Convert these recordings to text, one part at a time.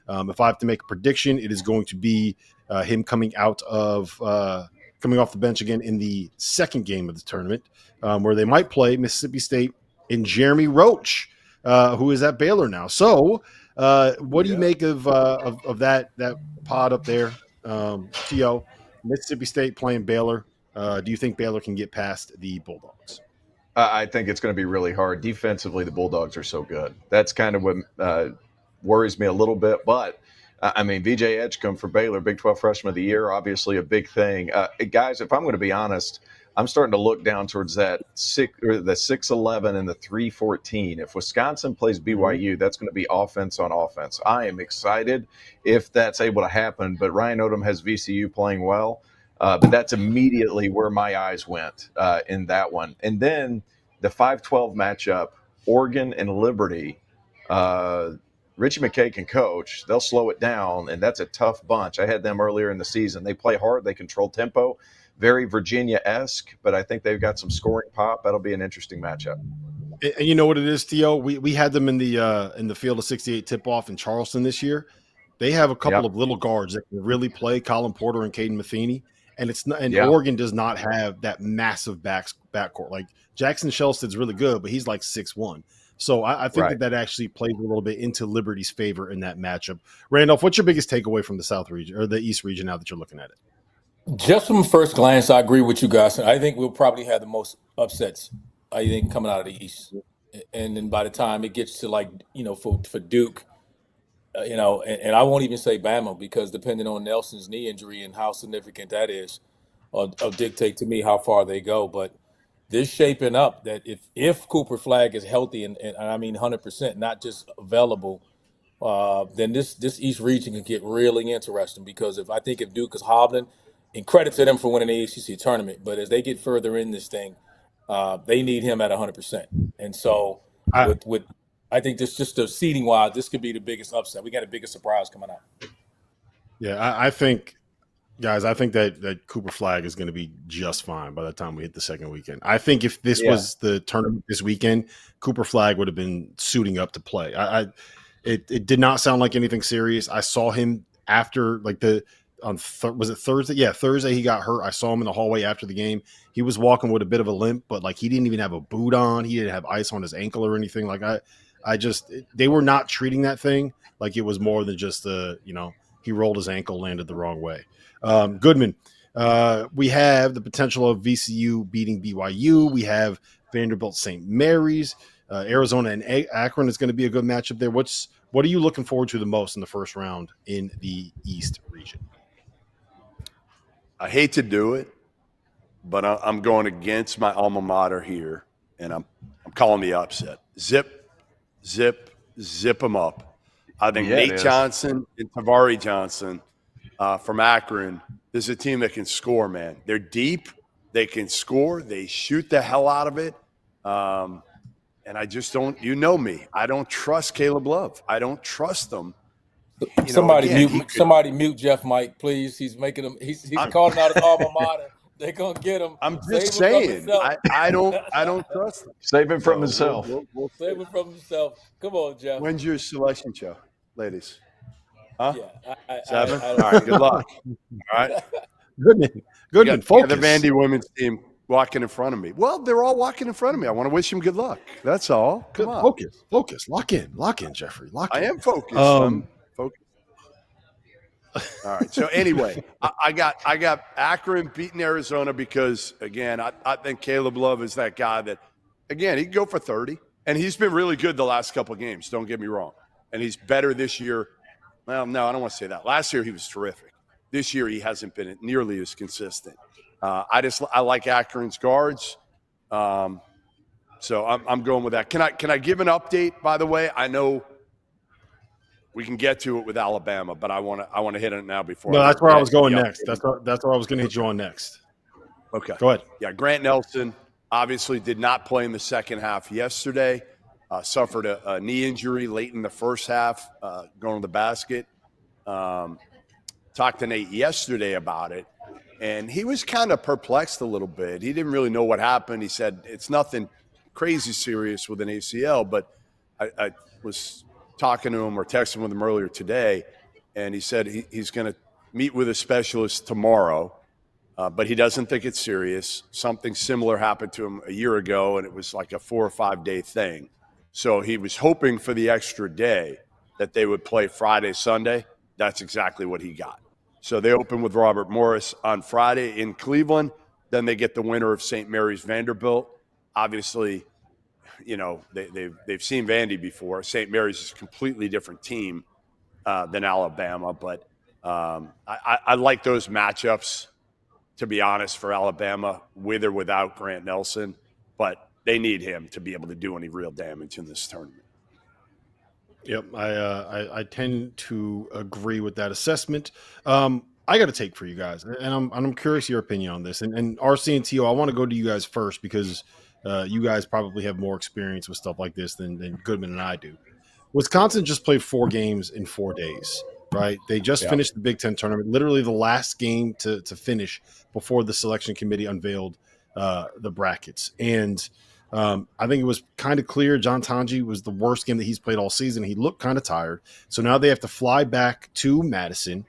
If I have to make a prediction, it is going to be him coming off the bench again in the second game of the tournament, where they might play Mississippi State and Jeremy Roach, who is at Baylor now. So, what do you make of that pod up there, T.O.? Mississippi State playing Baylor. Do you think Baylor can get past the Bulldogs? I think it's going to be really hard. Defensively, the Bulldogs are so good. That's kind of what worries me a little bit. But, I mean, VJ Edgecombe for Baylor, Big 12 Freshman of the Year, obviously a big thing. Guys, if I'm going to be honest, I'm starting to look down towards the 6'11 and the 314. If Wisconsin plays BYU, that's going to be offense on offense. I am excited if that's able to happen. But Ryan Odom has VCU playing well. But that's immediately where my eyes went in that one. And then the 5-12 matchup, Oregon and Liberty. Richie McKay can coach. They'll slow it down, and that's a tough bunch. I had them earlier in the season. They play hard. They control tempo. Very Virginia-esque, but I think they've got some scoring pop. That'll be an interesting matchup. And you know what it is, Theo? We had them in the Field of 68 tip-off in Charleston this year. They have a couple of little guards that can really play, Colin Porter and Caden Matheny. And Oregon does not have that massive backcourt. Like Jackson Shelsted's really good, but he's like 6'1". So I think that actually plays a little bit into Liberty's favor in that matchup. Randolph, what's your biggest takeaway from the South region or the East region now that you're looking at it? Just from first glance, I agree with you guys. I think we'll probably have the most upsets, I think, coming out of the East. And then by the time it gets to for Duke, and I won't even say Bama because depending on Nelson's knee injury and how significant that is, will dictate to me how far they go. But this shaping up that if Cooper Flagg is healthy and I mean 100%, not just available, then this East region can get really interesting because if Duke is hobbling, and credit to them for winning the ACC tournament, but as they get further in this thing, they need him at 100%. And so I think this just the seeding wise, this could be the biggest upset. We got a biggest surprise coming out. Yeah, I think, guys, that Cooper Flagg is going to be just fine by the time we hit the second weekend. I think if this was the tournament this weekend, Cooper Flagg would have been suiting up to play. It did not sound like anything serious. I saw him after was it Thursday? Yeah, Thursday he got hurt. I saw him in the hallway after the game. He was walking with a bit of a limp, but he didn't even have a boot on. He didn't have ice on his ankle or anything. They were not treating that thing like it was more than just he rolled his ankle, landed the wrong way. Goodman, we have the potential of VCU beating BYU. We have Vanderbilt St. Mary's. Arizona and Akron is going to be a good matchup there. What are you looking forward to the most in the first round in the East region? I hate to do it, but I'm going against my alma mater here, and I'm calling the upset. Zip them up. I think Nate Johnson and Tavari Johnson from Akron is a team that can score, man. They're deep. They can score. They shoot the hell out of it. And I just don't – you know me. I don't trust Caleb Love. I don't trust them. Somebody mute Jeff Mike, please. He's making him. He's calling out his alma mater. They're gonna get him. I'm just saying. I don't trust him. Save him from himself. We'll save him from himself. Come on, Jeff. When's your selection show, ladies? Huh? Yeah, 7. All right. Good luck. All right. Good. Focus. The Vandy women's team walking in front of me. Well, they're all walking in front of me. I want to wish them good luck. That's all. Come on. Focus. Lock in, Jeffrey. Lock in. I am focused. I'm focused. All right. So anyway, I got Akron beating Arizona because, again, I think Caleb Love is that guy that, again, he can go for 30. And he's been really good the last couple of games. Don't get me wrong. And he's better this year. Well, no, I don't want to say that. Last year he was terrific. This year he hasn't been nearly as consistent. I like Akron's guards. So I'm going with that. Can I give an update, by the way? I know we can get to it with Alabama, but I want to hit it now before. No, that's where I was going next. That's where I was going to hit you on next. Okay. Go ahead. Yeah, Grant Nelson obviously did not play in the second half yesterday. Suffered a knee injury late in the first half, going to the basket. Talked to Nate yesterday about it, and he was kind of perplexed a little bit. He didn't really know what happened. He said it's nothing crazy serious with an ACL, but I was talking to him or texting with him earlier today, and he said he's going to meet with a specialist tomorrow, but he doesn't think it's serious. Something similar happened to him a year ago, and it was like a 4 or 5 day thing. So he was hoping for the extra day that they would play Friday, Sunday. That's exactly what he got. So they open with Robert Morris on Friday in Cleveland. Then they get the winner of St. Mary's Vanderbilt. Obviously, you know, they've seen Vandy before. St. Mary's is a completely different team than Alabama, but I like those matchups, to be honest, for Alabama, with or without Grant Nelson. But they need him to be able to do any real damage in this tournament. Yep, I tend to agree with that assessment. I got a take for you guys, and I'm curious your opinion on this. And RC and Tio, I want to go to you guys first because you guys probably have more experience with stuff like this than Goodman and I do. Wisconsin just played 4 games in 4 days, right? They just finished the Big Ten tournament, literally the last game to finish before the selection committee unveiled the brackets. And I think it was kind of clear John Tanji was the worst game that he's played all season. He looked kind of tired. So now they have to fly back to Madison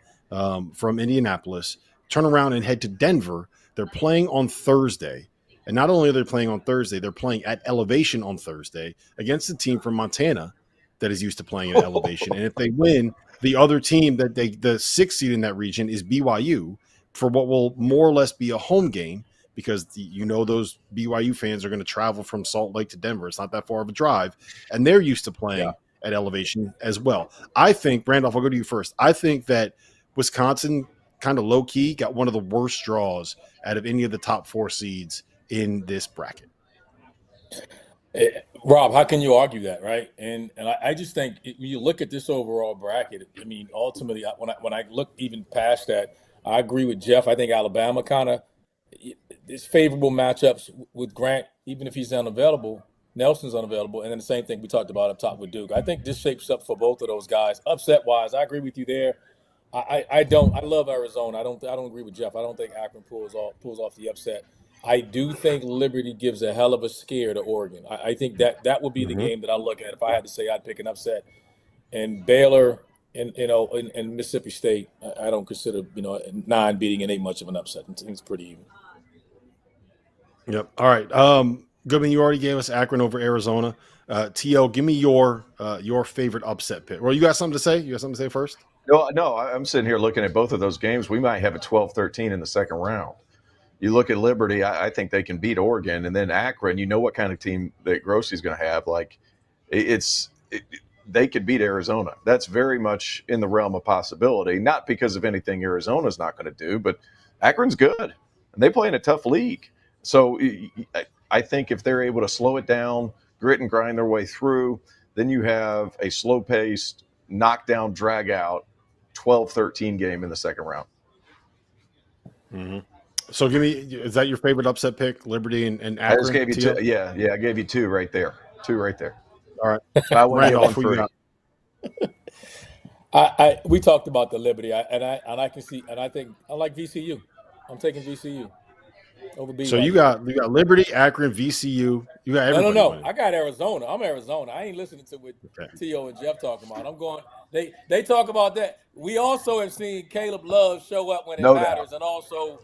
from Indianapolis, turn around and head to Denver. They're playing on Thursday. And not only are they playing on Thursday, they're playing at elevation on Thursday against a team from Montana that is used to playing at elevation. And if they win, the other team the 6th seed in that region is BYU for what will more or less be a home game, because those BYU fans are going to travel from Salt Lake to Denver. It's not that far of a drive, and they're used to playing at elevation as well. I think, Randolph, I'll go to you first. I think that Wisconsin kind of low-key got one of the worst draws out of any of the top 4 seeds in this bracket. Rob, how can you argue that, right? And I just think when you look at this overall bracket, I mean, ultimately, when I look even past that, I agree with Jeff. I think Alabama kind of is favorable matchups with Grant, even if he's unavailable. Nelson's unavailable, and then the same thing we talked about up top with Duke. I think this shapes up for both of those guys. Upset-wise, I agree with you there. I don't. I love Arizona. I don't agree with Jeff. I don't think Akron pulls off the upset. I do think Liberty gives a hell of a scare to Oregon. I think that would be the game that I look at if I had to say I'd pick an upset. And Baylor and Mississippi State, I don't consider 9 beating it ain't much of an upset. It's pretty even. Yep. All right. Goodman, you already gave us Akron over Arizona. T.O., give me your favorite upset pick. Well, you got something to say? You got something to say first? No, I'm sitting here looking at both of those games. We might have a 12-13 in the second round. You look at Liberty, I think they can beat Oregon. And then Akron, you know what kind of team that Grossi's going to have. Like, they could beat Arizona. That's very much in the realm of possibility, not because of anything Arizona's not going to do, but Akron's good, and they play in a tough league. So I think if they're able to slow it down, grit and grind their way through, then you have a slow-paced, knockdown, drag-out 12-13 game in the second round. Mm-hmm. So is that your favorite upset pick, Liberty and Akron? I just gave you 2. Yeah, I gave you 2 right there. 2 right there. All right. I want to give one 3. We talked about the Liberty, I can see, and I think I like VCU. I'm taking VCU over BYU. So you got Liberty, Akron, VCU. You got everybody. No. I got Arizona. I'm Arizona. I ain't listening to what T.O. and Jeff talking about. I'm going. They talk about that. We also have seen Caleb Love show up when it matters, and also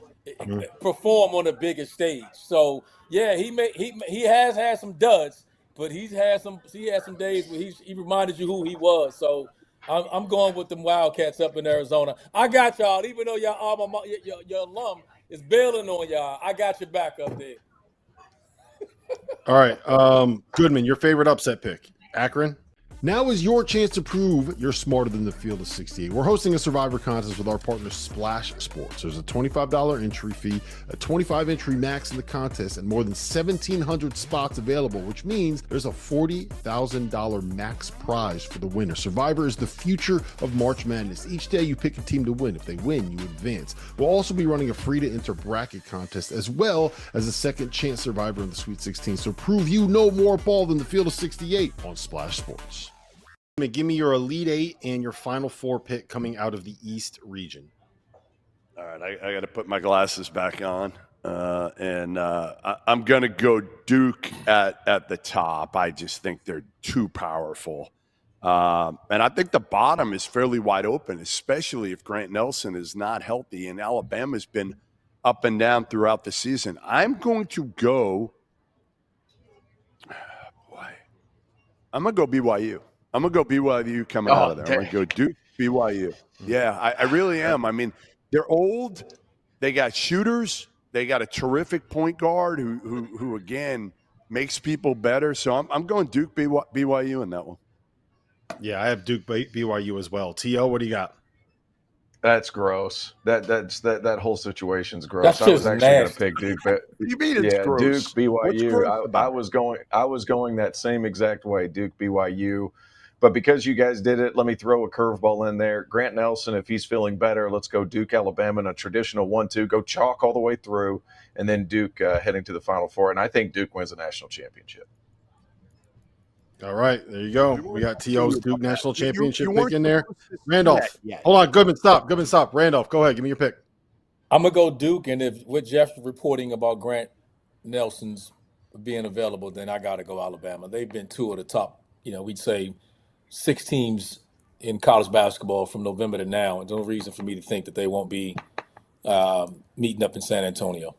perform on the biggest stage. So yeah, he has had some duds, but he had some days where he reminded you who he was. So I'm going with them Wildcats up in Arizona. I got y'all, even though your alum is bailing on y'all. I got your back up there. All right, Goodman, your favorite upset pick, Akron? Now is your chance to prove you're smarter than the field of 68. We're hosting a Survivor contest with our partner Splash Sports. There's a $25 entry fee, a 25 entry max in the contest, and more than 1,700 spots available, which means there's a $40,000 max prize for the winner. Survivor is the future of March Madness. Each day you pick a team to win. If they win, you advance. We'll also be running a free-to-enter bracket contest as well as a second chance Survivor in the Sweet 16. So prove you know more ball than the field of 68 on Splash Sports. Give me your Elite 8 and your Final 4 pick coming out of the East region. All right, I got to put my glasses back on, and I'm going to go Duke at the top. I just think they're too powerful. And I think the bottom is fairly wide open, especially if Grant Nelson is not healthy. And Alabama's been up and down throughout the season. I'm going to go BYU. I'm going to go BYU coming out of there. I'm going to go Duke, BYU. Yeah, I really am. I mean, they're old. They got shooters. They got a terrific point guard who again, makes people better. So I'm going Duke, BYU in that one. Yeah, I have Duke, BYU as well. T.O., what do you got? That's gross. That whole situation's gross. That's I was actually going to nasty. pick Duke, but You mean it's gross? Duke, BYU. I was going that same exact way. Duke, BYU. But because you guys did it, let me throw a curveball in there. Grant Nelson, if he's feeling better, let's go Duke, Alabama in a traditional 1-2. Go chalk all the way through, and then Duke heading to the Final Four. And I think Duke wins the national championship. All right, there you go. We got T.O.'s Duke national championship pick in there. Yeah. Randolph. Hold on, Goodman, stop. Randolph, go ahead. Give me your pick. I'm going to go Duke, and if with Jeff reporting about Grant Nelson's being available, then I got to go Alabama. They've been two of the top, we'd say 6 teams in college basketball from November to now. And there's no reason for me to think that they won't be meeting up in San Antonio.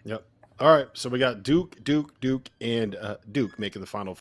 Yep. All right, so we got Duke, and Duke making the Final